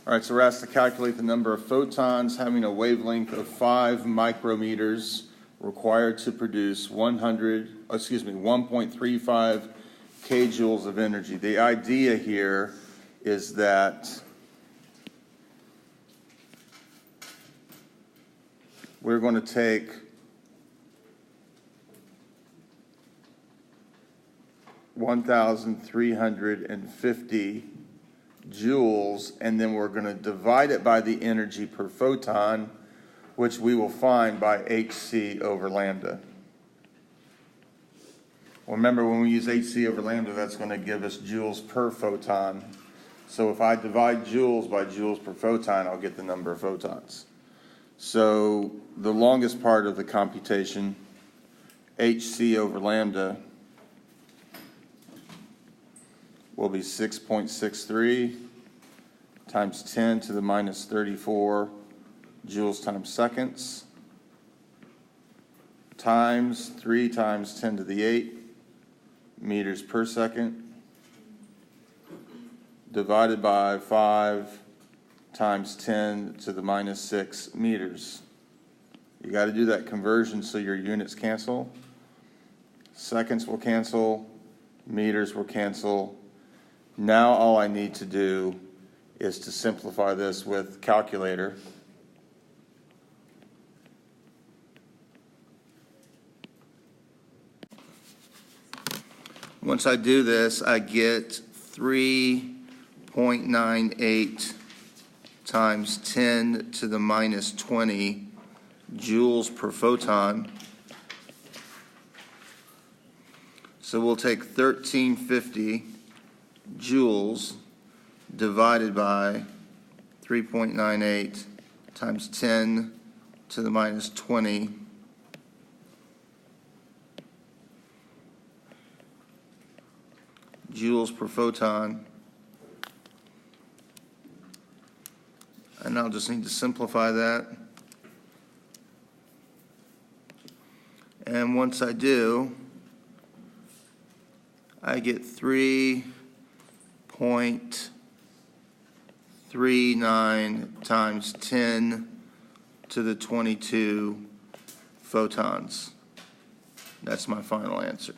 All right, so we're asked to calculate the number of photons having a wavelength of 5 micrometers required to produce 1.35 kjoules of energy. The idea here is that we're going to take (1,350) joules, and then we're going to divide it by the energy per photon, which we will find by hc over lambda. Well, remember, when we use hc over lambda, that's going to give us joules per photon. So if I divide joules by joules per photon, I'll get the number of photons. So the longest part of the computation, hc over lambda, will be 6.63 times 10 to the minus 34 joules times seconds times 3 times 10 to the 8 meters per second divided by 5 times 10 to the minus 6 meters. You got to do that conversion so your units cancel. Seconds will cancel, meters will cancel. Now all I need to do is to simplify this with calculator. Once I do this, I get 3.98 times 10 to the minus 20 joules per photon. So we'll take 1350 joules divided by 3.98 times 10 to the minus 20 joules per photon, and I'll just need to simplify that. And once I do, I get 3.39 times 10 to the 22 photons. That's my final answer.